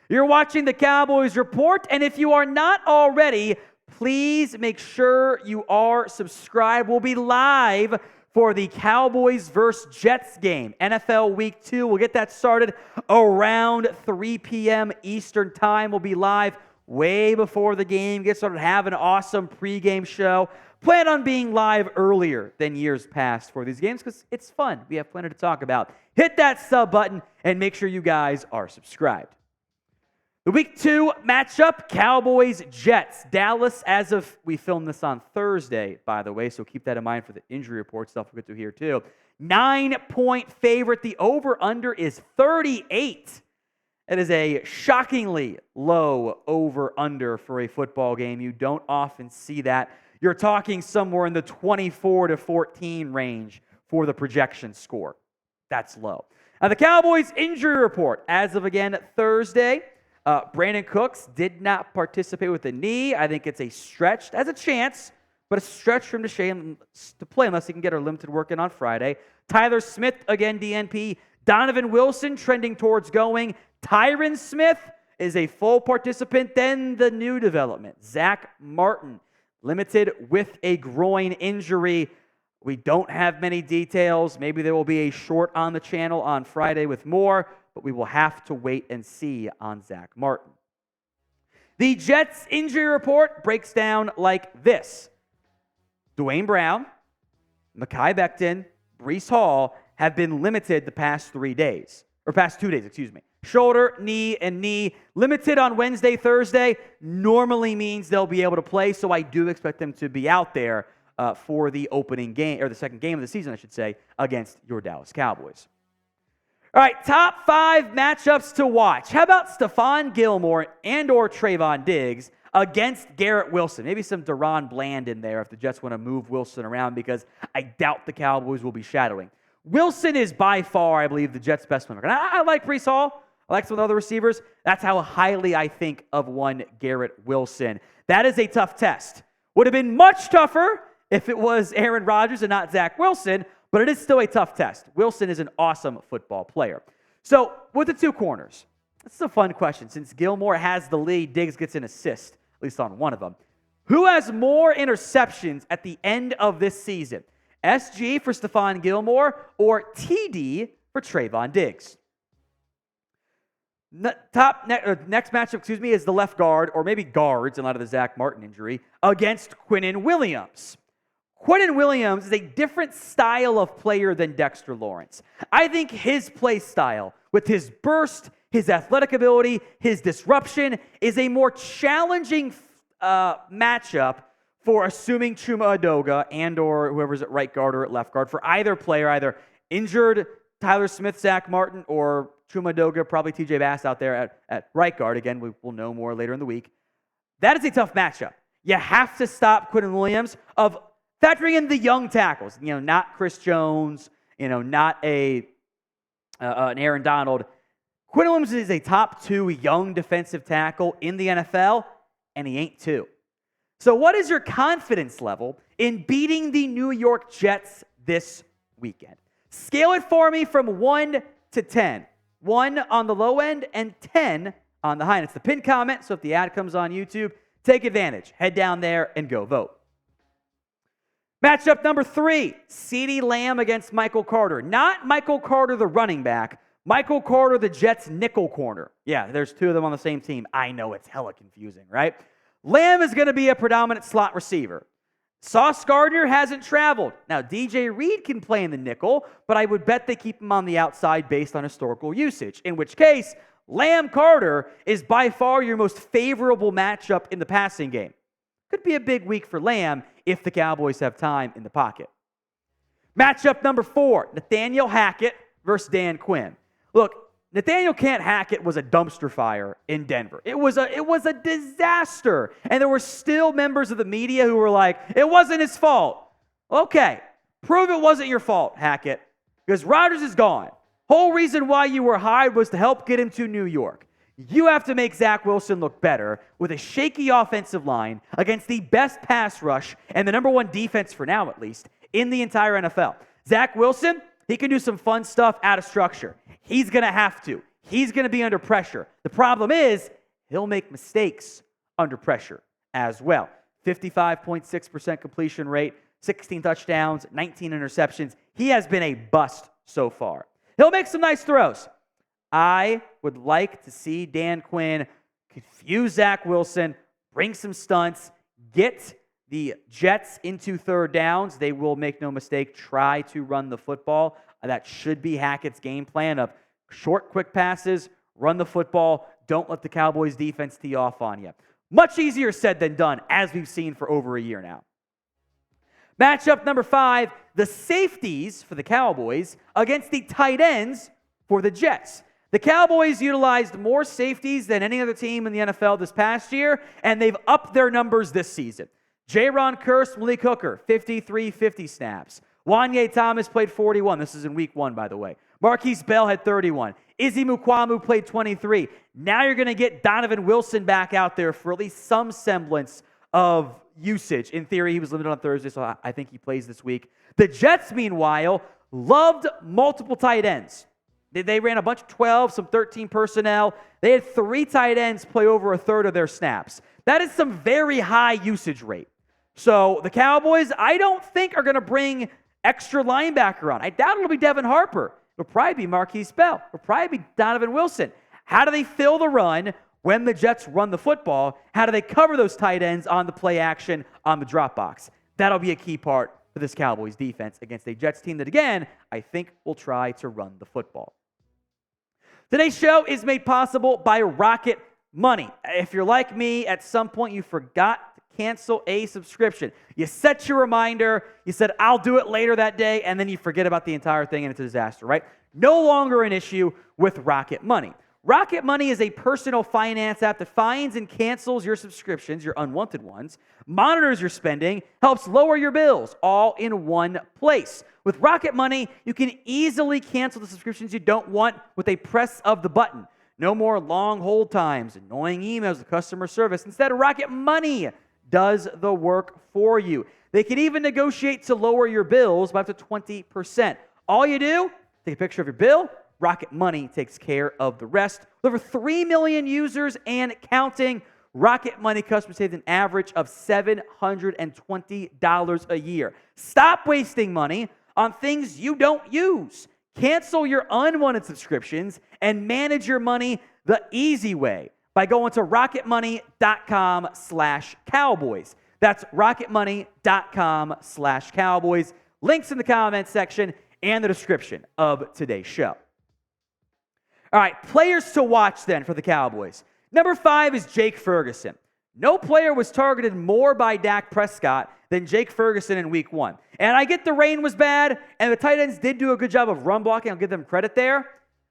You're watching the Cowboys Report, and if you are not already, please make sure you are subscribed. We'll be live for the Cowboys versus Jets game, NFL Week 2. We'll get that started around 3 p.m. Eastern Time. We'll be live way before the game gets started. Have an awesome pregame show. Plan on being live earlier than years past for these games because it's fun. We have plenty to talk about. Hit that sub button and make sure you guys are subscribed. The Week 2 matchup, Cowboys-Jets. Dallas, as of we filmed this on Thursday, by the way, so keep that in mind for the injury report stuff we'll get to here too. 9-point favorite. The over-under is 38. It is a shockingly low over-under for a football game. You don't often see that. You're talking somewhere in the 24 to 14 range for the projection score. That's low. Now, the Cowboys injury report, as of again Thursday, Brandin Cooks did not participate with the knee. I think it's a stretch. Has a chance, but a stretch for him to play unless he can get our limited work in on Friday. Tyler Smith, again, DNP. Donovan Wilson trending towards going. Tyron Smith is a full participant. Then the new development, Zack Martin, limited with a groin injury. We don't have many details. Maybe there will be a short on the channel on Friday with more, but we will have to wait and see on Zack Martin. The Jets injury report breaks down like this. Dwayne Brown, Mekhi Becton, Breece Hall have been limited the past 2 days. Shoulder, knee, and knee. Limited on Wednesday, Thursday. Normally means they'll be able to play, so I do expect them to be out there for the opening game, or the second game of the season, I should say, against your Dallas Cowboys. All right, top 5 matchups to watch. How about Stephon Gilmore and or Trevon Diggs against Garrett Wilson? Maybe some Deron Bland in there if the Jets want to move Wilson around because I doubt the Cowboys will be shadowing. Wilson is by far, I believe, the Jets' best winner. And I like Breece Hall. I like some of the other receivers. That's how highly I think of one Garrett Wilson. That is a tough test. Would have been much tougher if it was Aaron Rodgers and not Zach Wilson, but it is still a tough test. Wilson is an awesome football player. So, with the two corners, this is a fun question. Since Gilmore has the lead, Diggs gets an assist, at least on one of them. Who has more interceptions at the end of this season? SG for Stephon Gilmore or TD for Trevon Diggs? Next matchup, is the left guard, or maybe guards in light of the Zack Martin injury, against Quinnen Williams. Quinnen Williams is a different style of player than Dexter Lawrence. I think his play style, with his burst, his athletic ability, his disruption, is a more challenging matchup for assuming Chuma Edoga and or whoever's at right guard or at left guard for either player, either injured Tyler Smith, Zack Martin, or Chuma Edoga, probably TJ Bass out there at right guard. Again, we will know more later in the week. That is a tough matchup. You have to stop Quinnen Williams of factoring in the young tackles, not Chris Jones, not an Aaron Donald. Quinnen Williams is a top 2 young defensive tackle in the NFL, and he ain't 2. So what is your confidence level in beating the New York Jets this weekend? Scale it for me from 1 to 10. 1 on the low end and 10 on the high end. It's the pinned comment, so if the ad comes on YouTube, take advantage. Head down there and go vote. Matchup number 3, CeeDee Lamb against Michael Carter. Not Michael Carter, the running back. Michael Carter, the Jets' nickel corner. Yeah, there's 2 of them on the same team. I know, it's hella confusing, right? Lamb is going to be a predominant slot receiver. Sauce Gardner hasn't traveled. Now, DJ Reed can play in the nickel, but I would bet they keep him on the outside based on historical usage, in which case, Lamb Carter is by far your most favorable matchup in the passing game. Could be a big week for Lamb if the Cowboys have time in the pocket. Matchup number 4, Nathaniel Hackett versus Dan Quinn. Look, Nathaniel Hackett was a dumpster fire in Denver. It was a disaster. And there were still members of the media who were like, it wasn't his fault. Okay, prove it wasn't your fault, Hackett, because Rodgers is gone. Whole reason why you were hired was to help get him to New York. You have to make Zach Wilson look better with a shaky offensive line against the best pass rush and the number 1 defense, for now at least, in the entire NFL. Zach Wilson, he can do some fun stuff out of structure. He's going to have to. He's going to be under pressure. The problem is he'll make mistakes under pressure as well. 55.6% completion rate, 16 touchdowns, 19 interceptions. He has been a bust so far. He'll make some nice throws. I would like to see Dan Quinn confuse Zach Wilson, bring some stunts, get the Jets into third downs. They will, make no mistake, try to run the football. That should be Hackett's game plan of short, quick passes, run the football, don't let the Cowboys defense tee off on you. Much easier said than done, as we've seen for over a year now. Matchup number 5, the safeties for the Cowboys against the tight ends for the Jets. The Cowboys utilized more safeties than any other team in the NFL this past year, and they've upped their numbers this season. Jaron Kearse, Malik Hooker, 50 snaps. Wanye Thomas played 41. This is in week 1, by the way. Marquise Bell had 31. Izzy Mukwamu played 23. Now you're going to get Donovan Wilson back out there for at least some semblance of usage. In theory, he was limited on Thursday, so I think he plays this week. The Jets, meanwhile, loved multiple tight ends. They ran a bunch of 12, some 13 personnel. They had 3 tight ends play over a third of their snaps. That is some very high usage rate. So the Cowboys, I don't think, are going to bring extra linebacker on. I doubt it'll be Devin Harper. It'll probably be Marquise Bell. It'll probably be Donovan Wilson. How do they fill the run when the Jets run the football? How do they cover those tight ends on the play action on the drop box? That'll be a key part for this Cowboys defense against a Jets team that, again, I think will try to run the football. Today's show is made possible by Rocket Money. If you're like me, at some point you forgot to cancel a subscription. You set your reminder, you said, I'll do it later that day, and then you forget about the entire thing and it's a disaster, right? No longer an issue with Rocket Money. Rocket Money is a personal finance app that finds and cancels your subscriptions, your unwanted ones, monitors your spending, helps lower your bills, all in one place. With Rocket Money, you can easily cancel the subscriptions you don't want with a press of the button. No more long hold times, annoying emails with customer service. Instead, Rocket Money does the work for you. They can even negotiate to lower your bills by up to 20%. All you do, take a picture of your bill. Rocket Money takes care of the rest. With over 3 million users and counting, Rocket Money customers save an average of $720 a year. Stop wasting money on things you don't use. Cancel your unwanted subscriptions and manage your money the easy way by going to rocketmoney.com/Cowboys. That's rocketmoney.com/Cowboys. Links in the comments section and the description of today's show. All right, players to watch then for the Cowboys. Number 5 is Jake Ferguson. No player was targeted more by Dak Prescott than Jake Ferguson in week 1. And I get the rain was bad, and the tight ends did do a good job of run blocking. I'll give them credit there.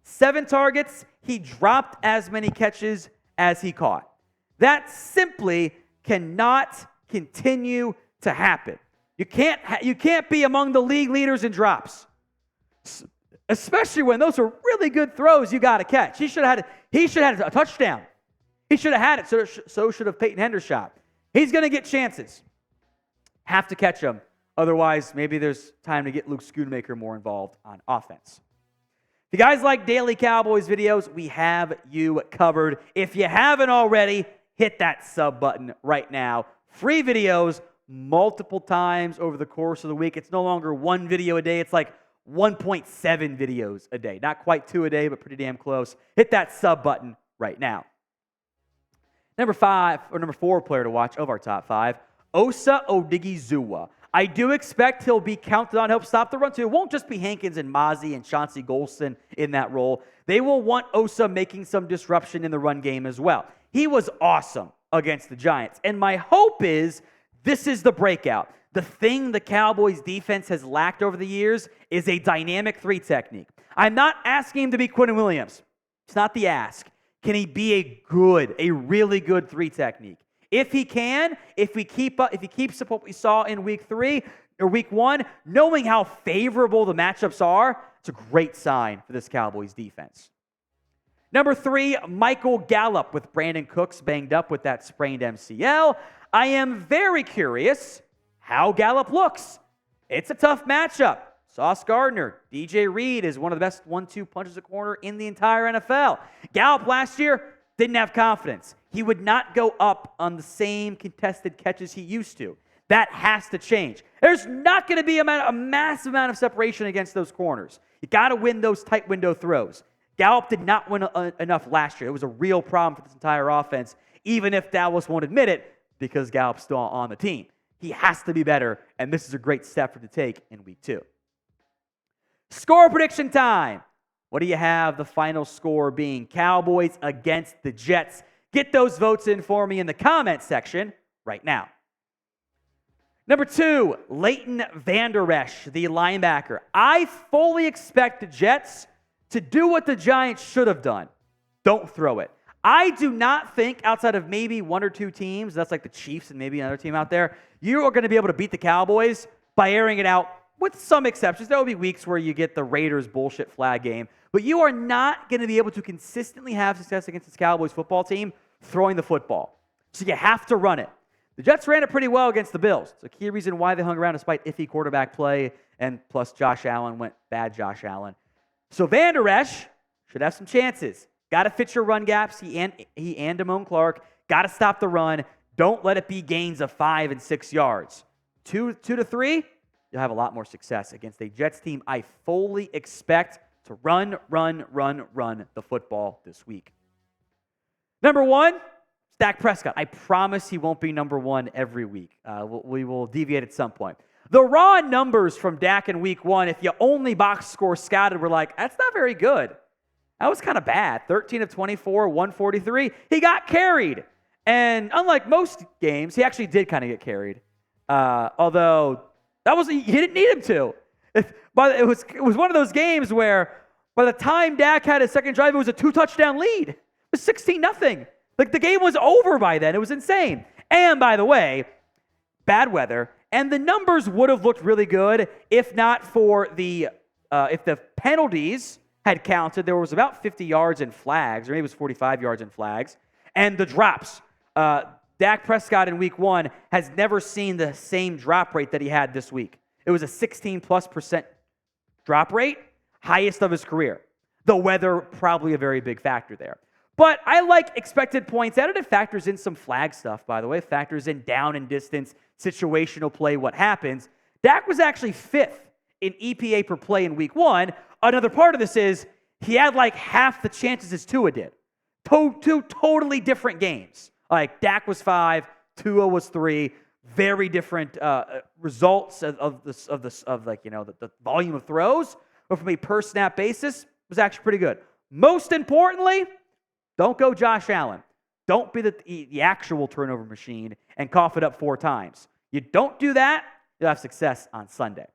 7 targets. He dropped as many catches as he caught. That simply cannot continue to happen. You can't be among the league leaders in drops, especially when those are really good throws you got to catch. He should have had a touchdown. He should have had it. So should have Peyton Hendershot. He's going to get chances. Have to catch them. Otherwise, maybe there's time to get Luke Schoonmaker more involved on offense. If you guys like daily Cowboys videos, we have you covered. If you haven't already, hit that sub button right now. Free videos multiple times over the course of the week. It's no longer 1 video a day. It's like 1.7 videos a day. Not quite 2 a day, but pretty damn close. Hit that sub button right now. Number 4 player to watch of our top 5, Osa Odighizuwa. I do expect he'll be counted on to help stop the run, too. It won't just be Hankins and Mozzie and Chauncey Golston in that role. They will want Osa making some disruption in the run game as well. He was awesome against the Giants. And my hope is this is the breakout. The thing the Cowboys defense has lacked over the years is a dynamic 3 technique. I'm not asking him to be Quinnen Williams. It's not the ask. Can he be a really good 3 technique? If he can, if he keeps up what we saw in week 3 or week 1, knowing how favorable the matchups are, it's a great sign for this Cowboys defense. Number 3, Michael Gallup with Brandin Cooks banged up with that sprained MCL. I am very curious how Gallup looks. It's a tough matchup. Sauce Gardner, DJ Reed is one of the best 1-2 punches at corner in the entire NFL. Gallup last year didn't have confidence. He would not go up on the same contested catches he used to. That has to change. There's not going to be a massive amount of separation against those corners. You got to win those tight window throws. Gallup did not win enough last year. It was a real problem for this entire offense, even if Dallas won't admit it, because Gallup's still on the team. He has to be better, and this is a great step for him to take in week 2. Score prediction time. What do you have the final score being? Cowboys against the Jets. Get those votes in for me in the comment section right now. Number 2, Leighton Vander Esch, the linebacker. I fully expect the Jets to do what the Giants should have done. Don't throw it. I do not think, outside of maybe 1 or 2 teams, that's like the Chiefs and maybe another team out there, you are going to be able to beat the Cowboys by airing it out, with some exceptions. There will be weeks where you get the Raiders bullshit flag game, but you are not going to be able to consistently have success against this Cowboys football team throwing the football. So you have to run it. The Jets ran it pretty well against the Bills. It's a key reason why they hung around despite iffy quarterback play, and plus Josh Allen went bad Josh Allen. So Vander Esch should have some chances. Got to fit your run gaps. He and Damone Clark. Got to stop the run. Don't let it be gains of 5 and 6 yards. 2 to 3, you'll have a lot more success against a Jets team I fully expect to run the football this week. Number 1, Dak Prescott. I promise he won't be number 1 every week. We will deviate at some point. The raw numbers from Dak in week 1, if you only box score scouted, were like, that's not very good. That was kind of bad. 13 of 24, 143. He got carried. And unlike most games, he actually did kind of get carried. Although he didn't need him to. But it was one of those games where by the time Dak had his second drive, it was a 2-touchdown lead. It was 16-0. Like, the game was over by then. It was insane. And by the way, bad weather, and the numbers would have looked really good if not for if the penalties had counted. There was about 50 yards in flags, or maybe it was 45 yards in flags, and the drops. Dak Prescott in week 1 has never seen the same drop rate that he had this week. It was a 16+% drop rate, highest of his career. The weather, probably a very big factor there. But I like expected points added. It factors in some flag stuff, by the way. It factors in down and distance, situational play, what happens. Dak was actually 5th in EPA per play in week 1. Another part of this is he had like half the chances as Tua did. Two totally different games. Like, Dak was 5, Tua was 3. Very different results of the volume of throws. But from a per snap basis, it was actually pretty good. Most importantly, don't go Josh Allen. Don't be the actual turnover machine and cough it up 4 times. You don't do that, you'll have success on Sunday.